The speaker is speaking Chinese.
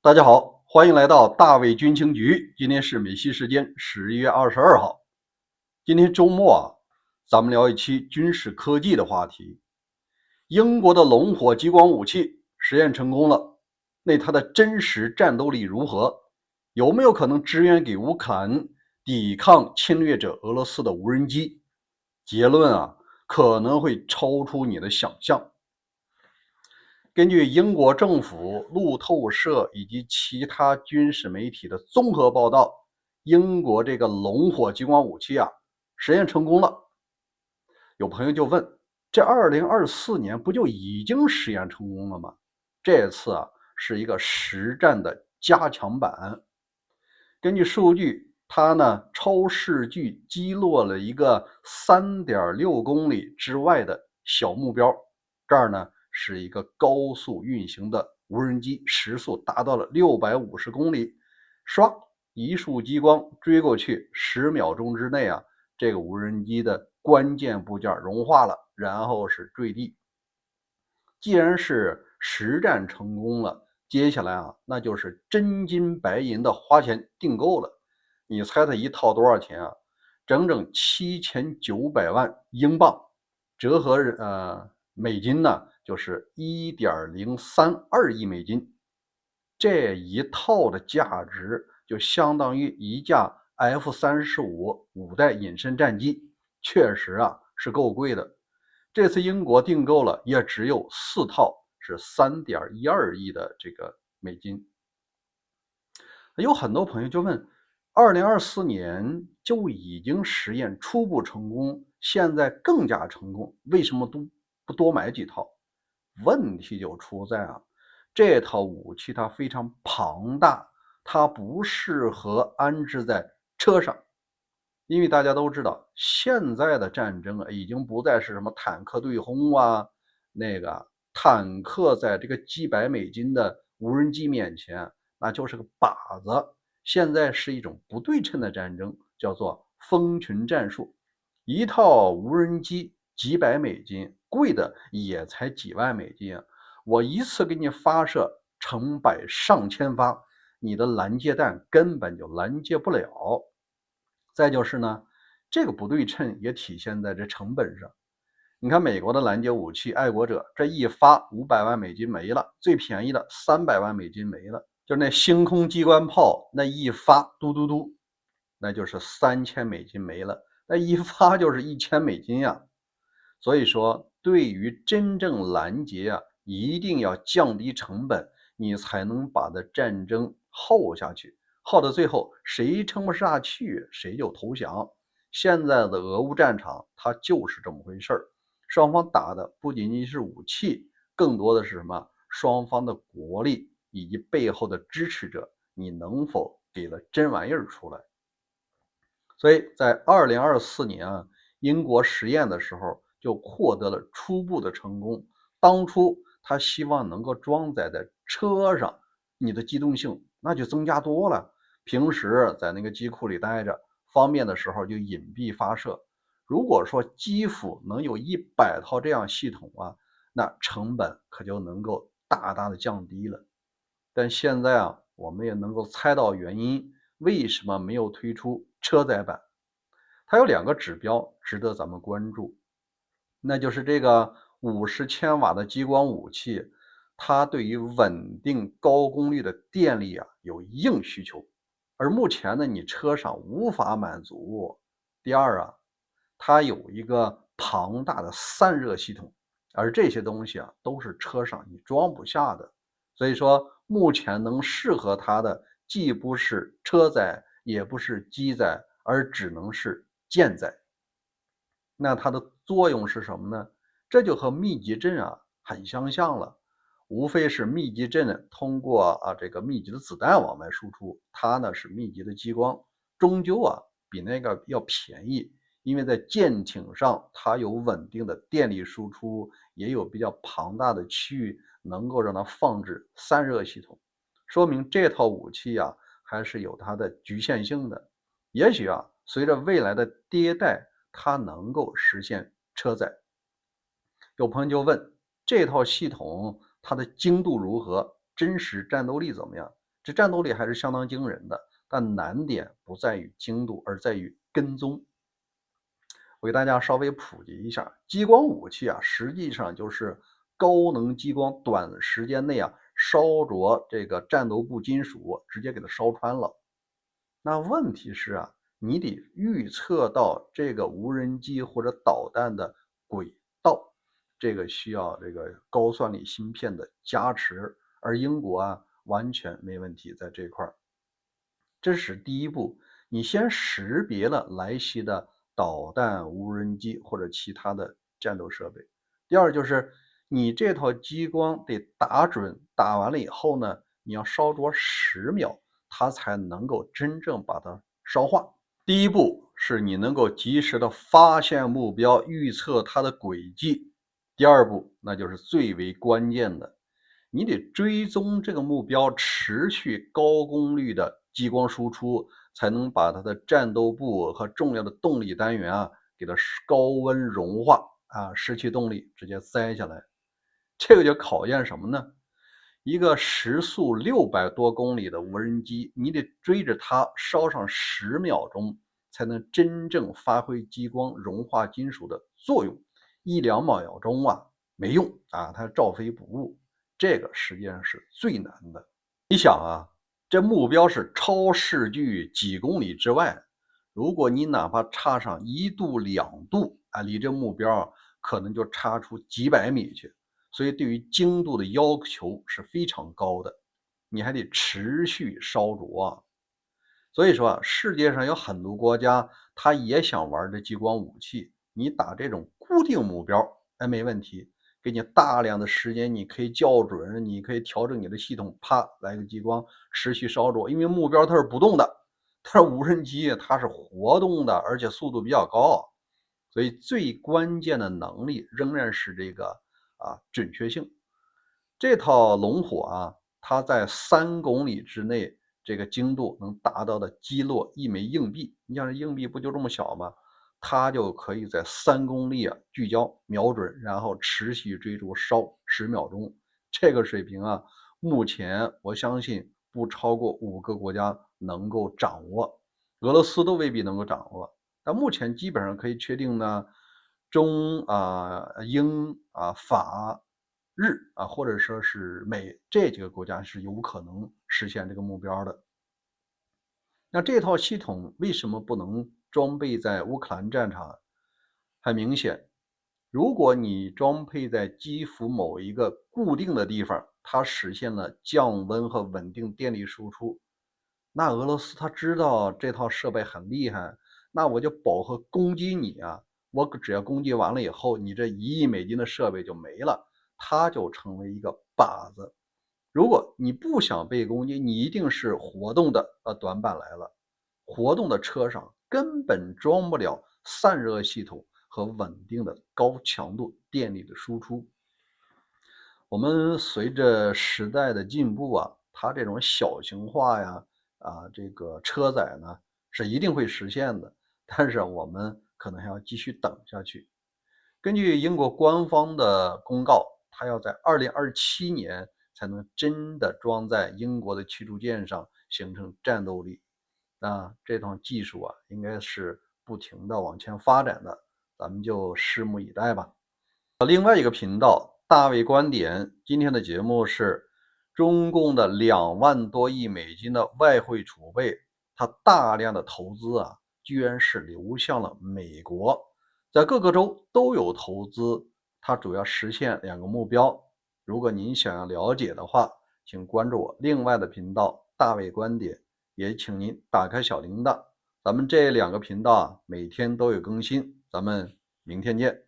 大家好，欢迎来到大卫军情局。今天是美西时间11月22号。今天周末咱们聊一期军事科技的话题。英国的龙火激光武器实验成功了，那它的真实战斗力如何？有没有可能支援给乌克兰抵抗侵略者俄罗斯的无人机？结论可能会超出你的想象。根据英国政府、路透社以及其他军事媒体的综合报道，英国这个龙火激光武器实验成功了。有朋友就问，这2024年不就已经实验成功了吗？这次是一个实战的加强版。根据数据，它呢超视距击落了一个3.6公里之外的小目标。这儿呢是一个高速运行的无人机，时速达到了650公里，唰，一束激光追过去，10秒钟之内这个无人机的关键部件融化了，然后是坠地。既然是实战成功了，接下来那就是真金白银的花钱订购了。你猜它一套多少钱啊？整整7900万英镑，折合美金呢，就是1.032亿美金。这一套的价值就相当于一架 F-35 代隐身战机，确实是够贵的。这次英国订购了也只有4套，是3.12亿的这个美金。有很多朋友就问，2024年就已经实验初步成功，现在更加成功，为什么都不多买几套？问题就出在这套武器它非常庞大，它不适合安置在车上。因为大家都知道，现在的战争已经不再是什么坦克对轰那个坦克在这个几百美金的无人机面前，那就是个靶子。现在是一种不对称的战争，叫做蜂群战术。一套无人机几百美金，贵的也才几万美金我一次给你发射成百上千发，你的拦截弹根本就拦截不了。再就是呢，这个不对称也体现在这成本上。你看美国的拦截武器爱国者，这一发500万美金没了，最便宜的300万美金没了，就那星空机关炮那一发嘟嘟嘟，那就是3000美金没了，那一发就是1000美金所以说，对于真正拦截一定要降低成本，你才能把这战争耗下去。耗到最后，谁撑不下去，谁就投降。现在的俄乌战场，它就是这么回事儿。双方打的不仅仅是武器，更多的是什么？双方的国力以及背后的支持者，你能否给了真玩意儿出来？所以在2024年英国实验的时候就获得了初步的成功。当初他希望能够装载在车上，你的机动性那就增加多了。平时在那个机库里待着，方便的时候就隐蔽发射。如果说基辅能有100套这样系统那成本可就能够大大的降低了。但现在我们也能够猜到原因，为什么没有推出车载版？它有2个指标值得咱们关注，那就是这个50千瓦的激光武器，它对于稳定高功率的电力有硬需求，而目前呢你车上无法满足。第二它有一个庞大的散热系统，而这些东西都是车上你装不下的。所以说目前能适合它的既不是车载也不是机载，而只能是舰载。那它的作用是什么呢？这就和密集阵很相像了，无非是密集阵通过这个密集的子弹往外输出，它呢是密集的激光，终究比那个要便宜。因为在舰艇上它有稳定的电力输出，也有比较庞大的区域能够让它放置散热系统，说明这套武器还是有它的局限性的。也许随着未来的迭代，它能够实现车载。有朋友就问，这套系统它的精度如何，真实战斗力怎么样？这战斗力还是相当惊人的。但难点不在于精度，而在于跟踪。我给大家稍微普及一下，激光武器啊，实际上就是高能激光短时间内啊烧灼这个战斗部金属，直接给它烧穿了。那问题是啊，你得预测到这个无人机或者导弹的轨道，这个需要这个高算力芯片的加持，而英国啊完全没问题在这块儿。这是第一步，你先识别了来袭的导弹、无人机或者其他的战斗设备。第二就是你这套激光得打准，打完了以后呢，你要烧灼10秒，它才能够真正把它烧化。第一步是你能够及时的发现目标，预测它的轨迹。第二步，那就是最为关键的，你得追踪这个目标，持续高功率的激光输出，才能把它的战斗部和重要的动力单元啊，给它高温融化啊，失去动力直接栽下来。这个就考验什么呢？一个时速600多公里的无人机，你得追着它烧上10秒钟，才能真正发挥激光融化金属的作用。1-2秒钟啊，没用啊，它照飞不误。这个实际上是最难的。你想啊，这目标是超视距几公里之外，如果你哪怕差上1度2度啊，离这目标可能就差出几百米去。所以对于精度的要求是非常高的，你还得持续烧灼啊。所以说啊，世界上有很多国家，他也想玩这激光武器。你打这种固定目标，哎，没问题，给你大量的时间，你可以校准，你可以调整你的系统，啪，来个激光持续烧灼，因为目标它是不动的，但是无人机它是活动的，而且速度比较高，所以最关键的能力仍然是这个准确性。这套龙火啊，它在3公里之内，这个精度能达到的击落一枚硬币。你想这硬币不就这么小吗？它就可以在3公里啊聚焦瞄准，然后持续追逐烧10秒钟。这个水平啊，目前我相信不超过5个国家能够掌握，俄罗斯都未必能够掌握。但目前基本上可以确定呢，英法日啊，或者说是美这几个国家是有可能实现这个目标的。那这套系统为什么不能装备在乌克兰战场？很明显，如果你装配在基辅某一个固定的地方，它实现了降温和稳定电力输出，那俄罗斯他知道这套设备很厉害，那我就饱和攻击你啊！我只要攻击完了以后，你这1亿美金的设备就没了，它就成为一个靶子。如果你不想被攻击，你一定是活动的短板来了。活动的车上根本装不了散热系统和稳定的高强度电力的输出。我们随着时代的进步啊，它这种小型化呀，这个车载呢是一定会实现的，但是我们可能还要继续等下去。根据英国官方的公告，它要在2027年才能真的装在英国的驱逐舰上，形成战斗力。那这套技术啊，应该是不停的往前发展的，咱们就拭目以待吧。另外一个频道大卫观点，今天的节目是中共的2万多亿美金的外汇储备，它大量的投资啊，居然是流向了美国，在各个州都有投资，它主要实现2个目标。如果您想要了解的话，请关注我另外的频道大卫观点，也请您打开小铃铛，咱们这2个频道啊，每天都有更新，咱们明天见。